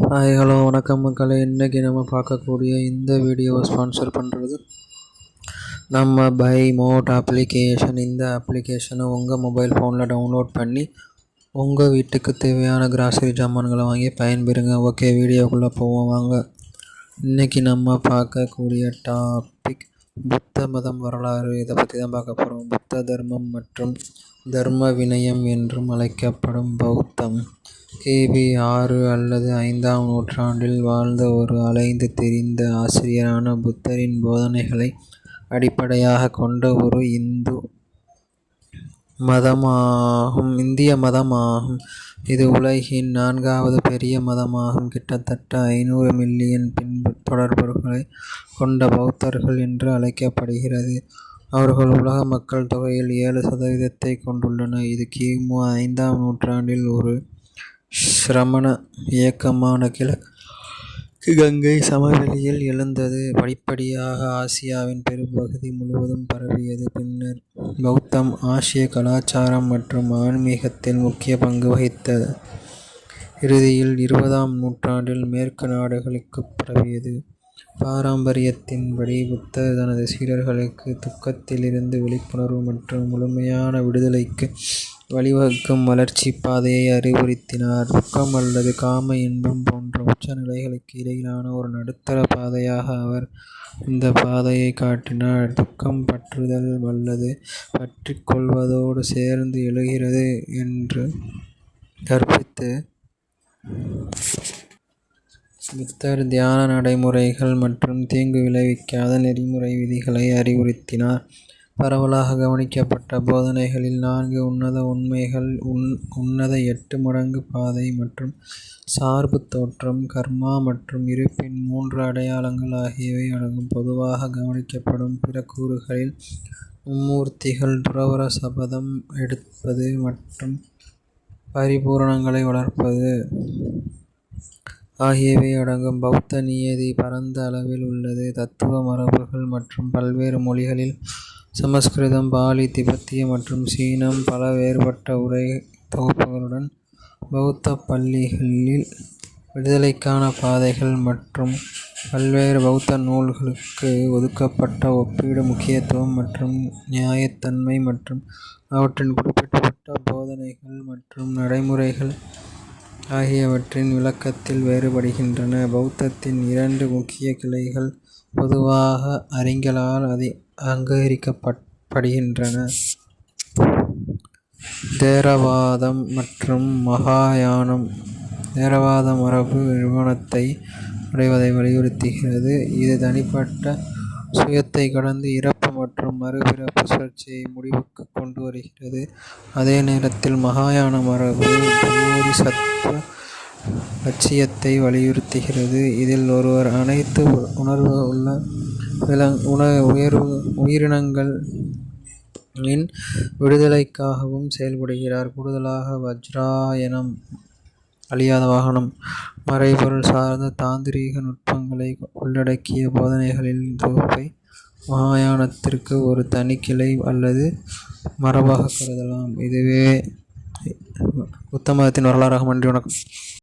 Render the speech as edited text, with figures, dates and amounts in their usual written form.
Hi hello வணக்கம் மக்களே. இன்றைக்கி நம்ம பார்க்கக்கூடிய இந்த வீடியோவை ஸ்பான்சர் பண்ணுறது நம்ம பை மோட் அப்ளிகேஷன். இந்த அப்ளிகேஷனை உங்கள் மொபைல் ஃபோனில் டவுன்லோட் பண்ணி உங்கள் வீட்டுக்கு தேவையான கிராசரி ஜாமான்களை வாங்கி பயன்பெறுங்க. ஓகே, வீடியோக்குள்ளே போவோம் வாங்க. இன்றைக்கி நம்ம பார்க்கக்கூடிய டாபிக் புத்த மதம் வரலாறு. இதை பற்றி தான் பார்க்க போகிறோம். புத்த தர்மம் மற்றும் தர்ம வினயம் என்றும் அழைக்கப்படும் பௌத்தம் கிபி 6 அல்லது 5ஆம் நூற்றாண்டில் வாழ்ந்த ஒரு அலைந்து திரிந்த ஆசிரியரான புத்தரின் போதனைகளை அடிப்படையாக கொண்ட ஒரு இந்திய மதமாகும். இது உலகின் 4வது பெரிய மதமாகும். கிட்டத்தட்ட 500 மில்லியன் பின்தொடர்பவர்களை கொண்ட பௌத்தர்கள் என்று அழைக்கப்படுகிறது. அவர்கள் உலக மக்கள் தொகையில் 7% கொண்டுள்ளனர். இது கிமு 5ஆம் நூற்றாண்டில் ஒரு சிரமண இயக்கமான கிழக்கு கங்கை சமவெளியில் எழுந்தது. படிப்படியாக ஆசியாவின் பெரும்பகுதி முழுவதும் பரவியது. பின்னர் பௌத்தம் ஆசிய கலாச்சாரம் மற்றும் ஆன்மீகத்தில் முக்கிய பங்கு வகித்தது. இறுதியில் 20ஆம் நூற்றாண்டில் மேற்கு நாடுகளுக்கு பரவியது. பாரம்பரியத்தின்படி புத்தர் தனது சீடர்களுக்கு துக்கத்திலிருந்து விழிப்புணர்வு மற்றும் முழுமையான விடுதலைக்கு வழிவகுக்கும் வளர்ச்சி பாதையை அறிவுறுத்தினார். துக்கம் அல்லது காம இன்பம் போன்ற உச்ச நிலைகளுக்கு இடையிலான ஒரு நடுத்தர பாதையாக அவர் இந்த பாதையை காட்டினார். துக்கம் பற்றுதல் அல்லது பற்றிக் கொள்வதோடு சேர்ந்து எழுகிறது என்று கற்பித்து புத்தர் தியான நடைமுறைகள் மற்றும் தீங்கு விளைவிக்காத நெறிமுறை விதிகளை அறிவுறுத்தினார். பரவலாக கவனிக்கப்பட்ட போதனைகளில் 4 உன்னத உண்மைகள், உன்னத 8 மடங்கு பாதை மற்றும் சார்பு தோற்றம், கர்மா மற்றும் இருப்பின் 3 அடையாளங்கள் ஆகியவை அடங்கும். பொதுவாக கவனிக்கப்படும் பிற கூறுகளில் மும்மூர்த்திகள், துறவற சபதம் எடுப்பது மற்றும் பரிபூரணங்களை வளர்ப்பது ஆகியவை அடங்கும். பௌத்த நியதி பரந்த அளவில் உள்ளது. தத்துவ மரபுகள் மற்றும் பல்வேறு மொழிகளில் சமஸ்கிருதம், பாலி, திபெத்திய மற்றும் சீனம் பல வேறுபட்ட உரை தொகுப்புகளுடன் பௌத்த பள்ளிகளில் விடுதலைக்கான பாதைகள் மற்றும் பல்வேறு பௌத்த நூல்களுக்கு ஒதுக்கப்பட்ட ஒப்பீடு முக்கியத்துவம் மற்றும் நியாயத்தன்மை மற்றும் அவற்றின் குறிப்பிடப்பட்ட போதனைகள் மற்றும் நடைமுறைகள் ஆகியவற்றின் விளக்கத்தில் வேறுபடுகின்றன. பௌத்தத்தின் 2 முக்கிய கிளைகள் பொதுவாக அறிஞர்களால் அங்கீகரிக்கப்படுகின்றன: தேரவாதம் மற்றும் மகாயானம். தேரவாத மரபு நிர்வாணத்தை அடைவதை வலியுறுத்துகிறது. இது தனிப்பட்ட சுயத்தை கடந்து இறப்பு மற்றும் மறுபிறப்பு சுழற்சியை முடிவுக்கு கொண்டு வருகிறது. அதே நேரத்தில் மகாயான மரபு போதிசத்துவ லட்சியத்தை வலியுறுத்துகிறது. இதில் ஒருவர் அனைத்து உயிரினங்களின் விடுதலைக்காகவும் செயல்படுகிறார். கூடுதலாக வஜ்ராயனம், அழியாத வாகனம், மறைபொருள் சார்ந்த தாந்திரீக நுட்பங்களை உள்ளடக்கிய போதனைகளின் தொகுப்பை மகாயானத்திற்கு ஒரு தனி கிளை அல்லது மரபாக கருதலாம். இதுவே புத்த மதத்தின் வரலாறாகும். நன்றி, வணக்கம்.